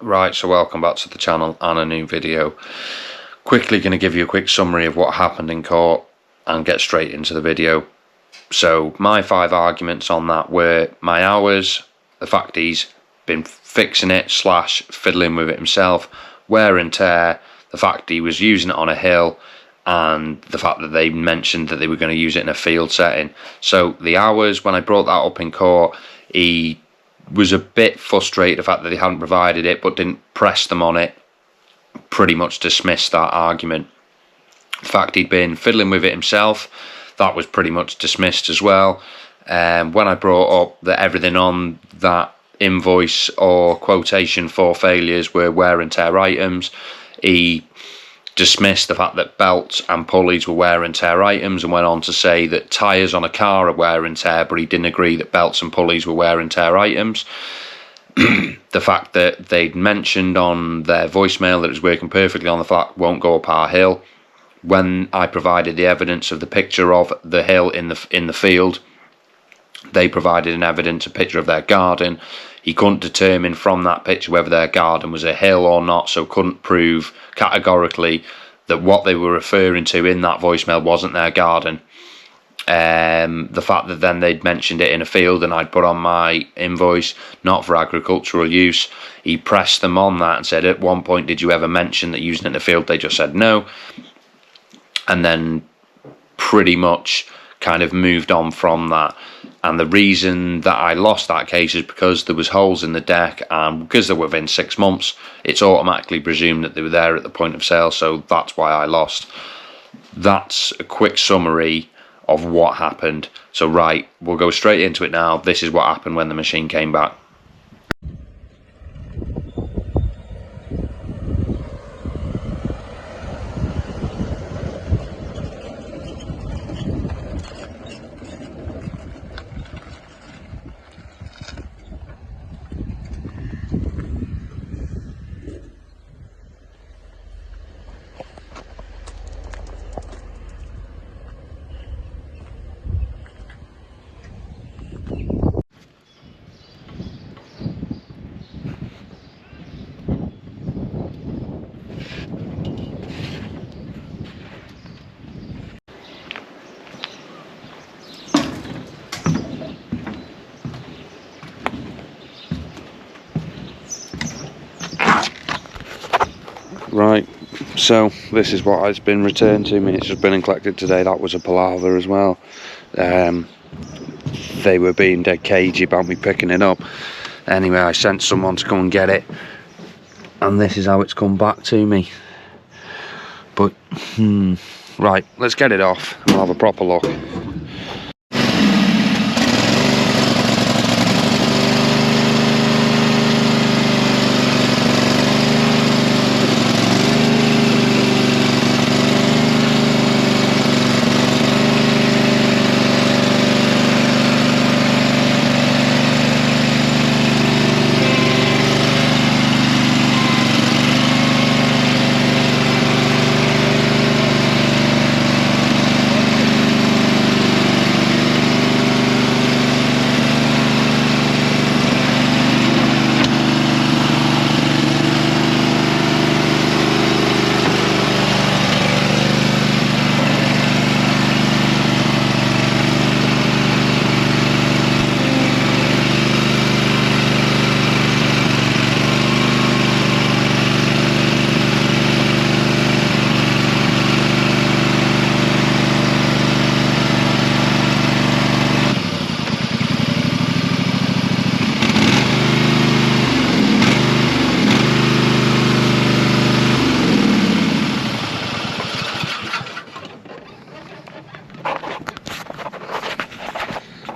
Right, so welcome back to the channel and a new video. Quickly going to give you a quick summary of what happened in court and get straight into the video. So my 5 arguments on that were my hours, the fact he's been fixing it / fiddling with it himself, wear and tear, the fact he was using it on a hill, and the fact that they mentioned that they were going to use it in a field setting. So the hours, when I brought that up in court, he was a bit frustrated the fact that they hadn't provided it but didn't press them on it, pretty much dismissed that argument. The fact he'd been fiddling with it himself, that was pretty much dismissed as well. When I brought up that everything on that invoice or quotation for failures were wear and tear items, he dismissed the fact that belts and pulleys were wear and tear items and went on to say that tyres on a car are wear and tear, but he didn't agree that belts and pulleys were wear and tear items. The fact that they'd mentioned on their voicemail that it was working perfectly on the flat won't go up our hill. When I provided the evidence of the picture of the hill in the field, they provided an evidence, a picture of their garden. He couldn't determine from that picture whether their garden was a hill or not, so couldn't prove categorically that what they were referring to in that voicemail wasn't their garden. The fact that then they'd mentioned it in a field and I'd put on my invoice not for agricultural use, he pressed them on that and said, at one point, did you ever mention that using it in the field? They just said no, and then pretty much kind of moved on from that. And the reason that I lost that case is because there was holes in the deck, and because they're within 6 months, it's automatically presumed that they were there at the point of sale, so that's why I lost. That's a quick summary of what happened. So right, we'll go straight into it now. This is what happened when the machine came back. Right, so this is what has been returned to me. It's just been collected today. That was a palaver as well. They were being dead cagey about me picking it up. Anyway, I sent someone to come and get it, and this is how it's come back to me. But right, let's get it off and we'll have a proper look.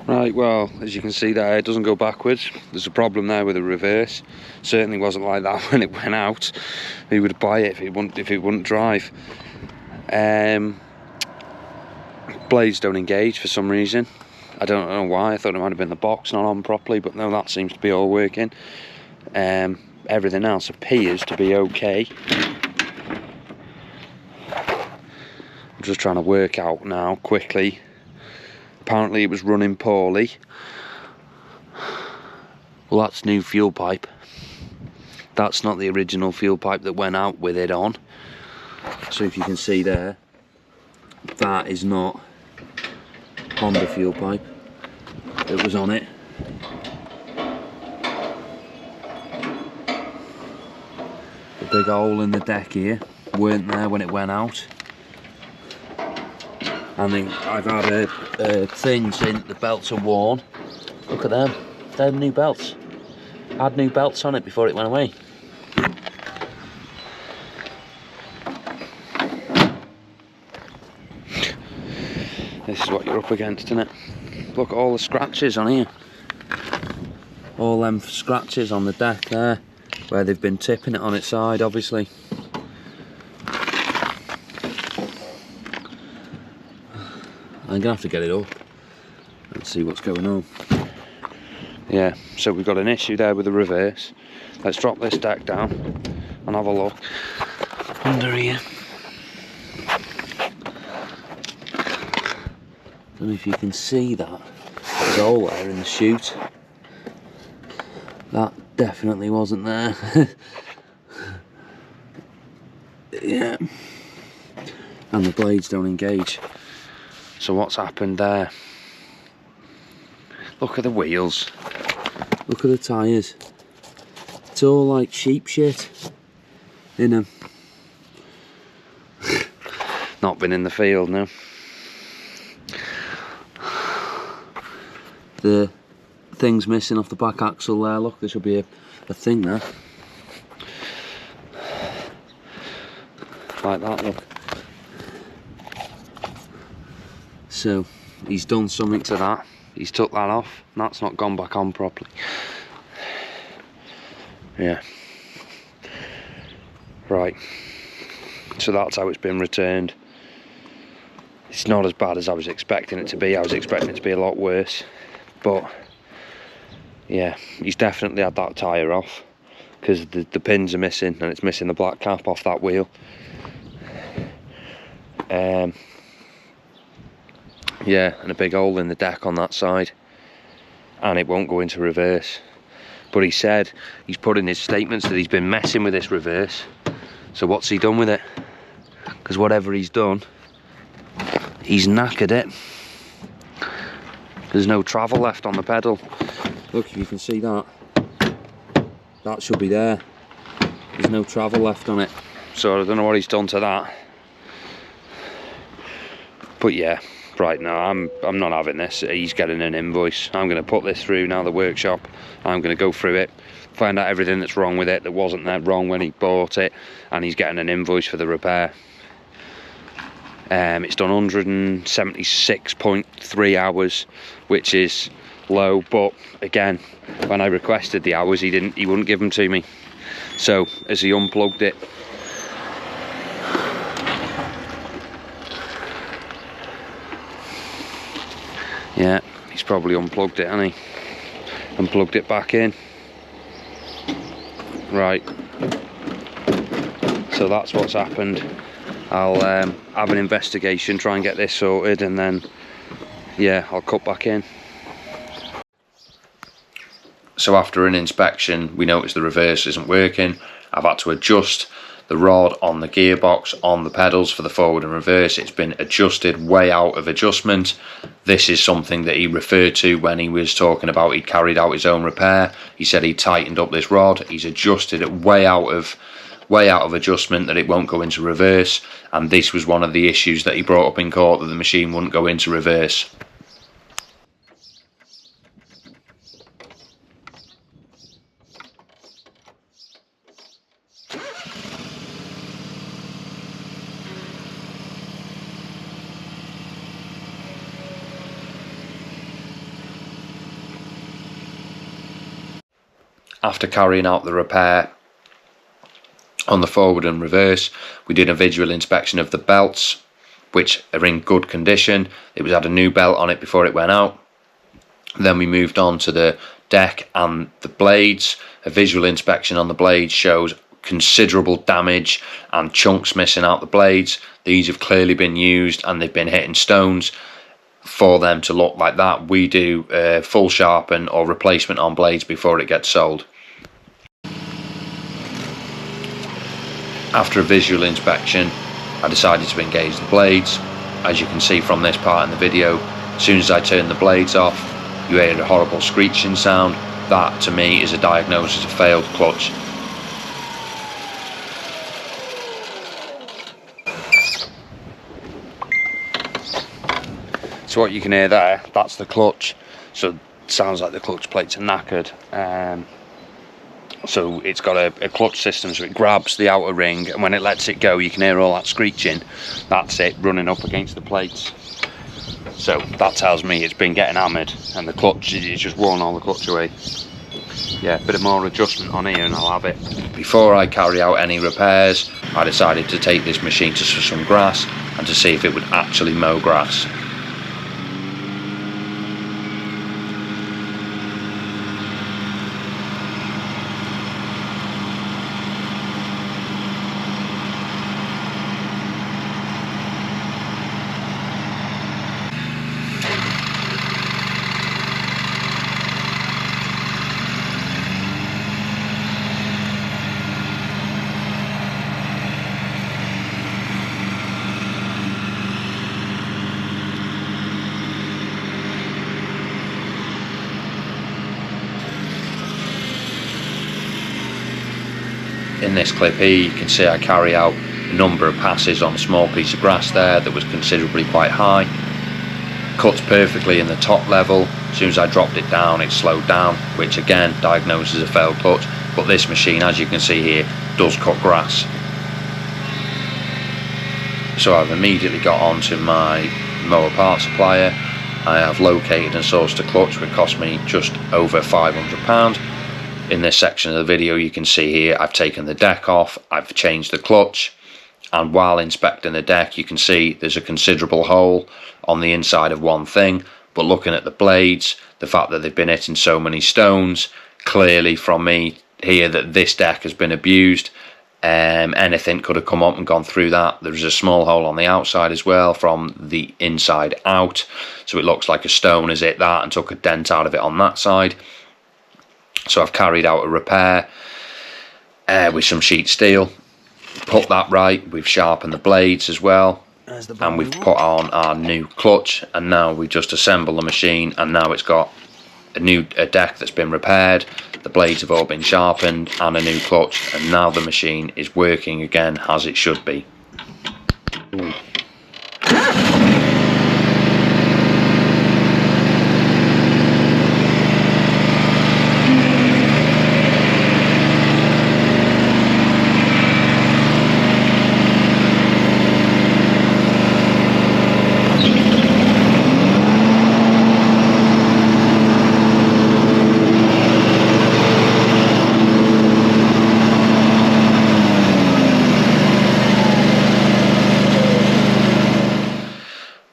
Right, well, as you can see there, it doesn't go backwards. There's a problem there with the reverse. Certainly wasn't like that when it went out. Who would buy it if it wouldn't drive? Blades don't engage for some reason. I don't know why. I thought it might have been the box not on properly, but no, that seems to be all working. Everything else appears to be okay. I'm just trying to work out now quickly. Apparently it was running poorly. Well, that's new fuel pipe. That's not the original fuel pipe that went out with it on. So if you can see there, that is not Honda fuel pipe that was on it. The big hole in the deck here weren't there when it went out. And then I've had a thing saying the belts are worn. Look at them, they're new belts. I had new belts on it before it went away. This is what you're up against, isn't it? Look at all the scratches on here. All them scratches on the deck there, where they've been tipping it on its side, obviously. I'm gonna have to get it up and see what's going on. Yeah, so we've got an issue there with the reverse. Let's drop this deck down and have a look under here. I don't know if you can see that. There's a hole there in the chute. That definitely wasn't there. Yeah. And the blades don't engage. So what's happened there? Look at the wheels. Look at the tyres. It's all like sheep shit in them. Not been in the field, no. The thing's missing off the back axle there. Look, there should be a thing there. Like that, look. So he's done something to that. He's took that off. That's not gone back on properly. Yeah. Right. So that's how it's been returned. It's not as bad as I was expecting it to be. I was expecting it to be a lot worse. But yeah, he's definitely had that tyre off because the pins are missing and it's missing the black cap off that wheel. Yeah, and a big hole in the deck on that side, and it won't go into reverse. But he said he's put in his statements that he's been messing with this reverse. So what's he done with it? Because whatever he's done, he's knackered it. There's no travel left on the pedal. Look, if you can see that, that should be there. There's no travel left on it. So I don't know what he's done to that. But yeah, right now I'm not having this. He's getting an invoice. I'm going to put this through now, the workshop. I'm going to go through it, find out everything that's wrong with it that wasn't there wrong when he bought it, and he's getting an invoice for the repair. It's done 176.3 hours, which is low, but again, when I requested the hours, he wouldn't give them to me. So as he unplugged it, yeah, he's probably unplugged it, hasn't he? And plugged it back in. Right. So that's what's happened. I'll have an investigation, try and get this sorted, and then yeah, I'll cut back in. So after an inspection, we noticed the reverse isn't working. I've had to adjust the rod on the gearbox on the pedals for the forward and reverse. It's been adjusted way out of adjustment. This is something that he referred to when he was talking about he'd carried out his own repair. He said he tightened up this rod. He's adjusted it way out of adjustment, that it won't go into reverse, and this was one of the issues that he brought up in court, that the machine wouldn't go into reverse. After carrying out the repair on the forward and reverse, we did a visual inspection of the belts, which are in good condition. It had a new belt on it before it went out. Then we moved on to the deck and the blades. A visual inspection on the blades shows considerable damage and chunks missing out the blades. These have clearly been used and they've been hitting stones. For them to look like that, we do full sharpen or replacement on blades before it gets sold. After a visual inspection, I decided to engage the blades. As you can see from this part in the video, as soon as I turned the blades off, you heard a horrible screeching sound. That to me is a diagnosis of failed clutch. So what you can hear there, that's the clutch. So it sounds like the clutch plates are knackered. So it's got a clutch system, so it grabs the outer ring, and when it lets it go, you can hear all that screeching. That's it running up against the plates. So that tells me it's been getting hammered, and the clutch, it's just worn all the clutch away. Yeah, a bit of more adjustment on here and I'll have it. Before I carry out any repairs, I decided to take this machine to some grass and to see if it would actually mow grass. In this clip here, you can see I carry out a number of passes on a small piece of grass there that was considerably quite high. Cuts perfectly in the top level. As soon as I dropped it down, it slowed down, which again diagnoses a failed clutch. But this machine, as you can see here, does cut grass. So I've immediately got onto my mower part supplier. I have located and sourced a clutch, which cost me just over £500. In this section of the video, you can see here I've taken the deck off, I've changed the clutch, and while inspecting the deck you can see there's a considerable hole on the inside of one thing, but looking at the blades, the fact that they've been hitting so many stones, clearly from me here that this deck has been abused. Anything could have come up and gone through that. There's a small hole on the outside as well from the inside out, so it looks like a stone has hit that and took a dent out of it on that side. So I've carried out a repair with some sheet steel, put that right, we've sharpened the blades as well, and we've put on our new clutch, and now we just assemble the machine, and now it's got a deck that's been repaired, the blades have all been sharpened, and a new clutch, and now the machine is working again as it should be.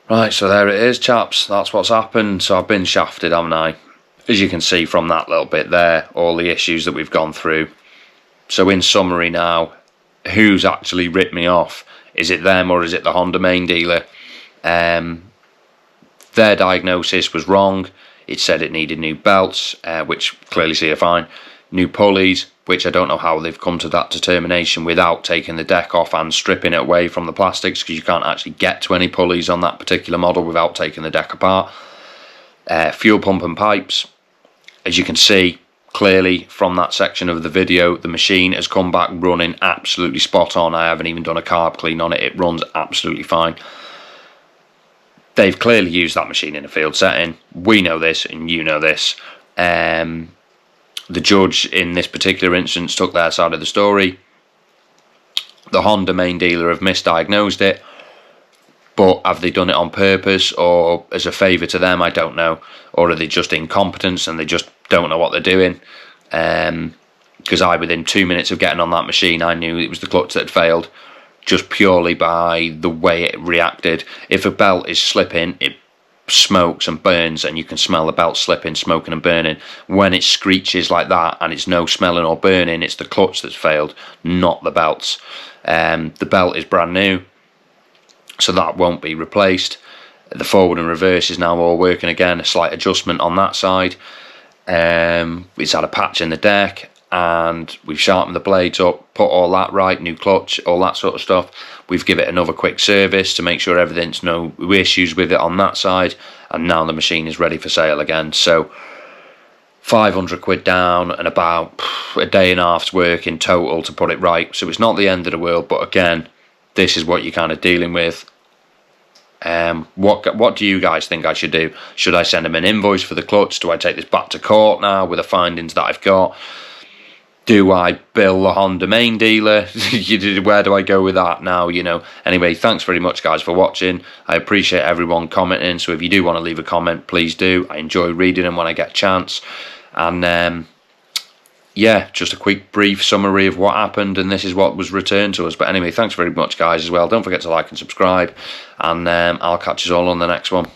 Right, so there it is, chaps, that's what's happened. So I've been shafted, haven't I? As you can see from that little bit there, all the issues that we've gone through. So in summary now, who's actually ripped me off? Is it them or is it the Honda main dealer? Their diagnosis was wrong. It said it needed new belts, which clearly see are fine. New pulleys, which I don't know how they've come to that determination without taking the deck off and stripping it away from the plastics, because you can't actually get to any pulleys on that particular model without taking the deck apart. Fuel pump and pipes. As you can see clearly from that section of the video, the machine has come back running absolutely spot on. I haven't even done a carb clean on it. It runs absolutely fine. They've clearly used that machine in a field setting. We know this and you know this. The judge in this particular instance took their side of the story. The Honda main dealer have misdiagnosed it, but have they done it on purpose or as a favour to them? I don't know. Or are they just incompetents and they just don't know what they're doing? Because within 2 minutes of getting on that machine, I knew it was the clutch that had failed, just purely by the way it reacted. If a belt is slipping, it smokes and burns, and you can smell the belt slipping, smoking and burning. When it screeches like that and it's no smelling or burning, it's the clutch that's failed, not the belts. The belt is brand new, so that won't be replaced. The forward and reverse is now all working again, a slight adjustment on that side. It's had a patch in the deck. and we've sharpened the blades up, put all that right, new clutch, all that sort of stuff. We've given it another quick service to make sure everything's no issues with it on that side, and now the machine is ready for sale again. So 500 quid down and about a day and a half's work in total to put it right. So it's not the end of the world, but again, this is what you're kind of dealing with. What do you guys think I should do? Should I send him an invoice for the clutch? Do I take this back to court now with the findings that I've got? Do I bill the Honda main dealer? Where do I go with that now, you know? Anyway, thanks very much, guys, for watching. I appreciate everyone commenting, so if you do want to leave a comment, please do. I enjoy reading them when I get a chance. And yeah, just a quick brief summary of what happened, and this is what was returned to us. But anyway, thanks very much, guys, as well. Don't forget to like and subscribe, and I'll catch you all on the next one.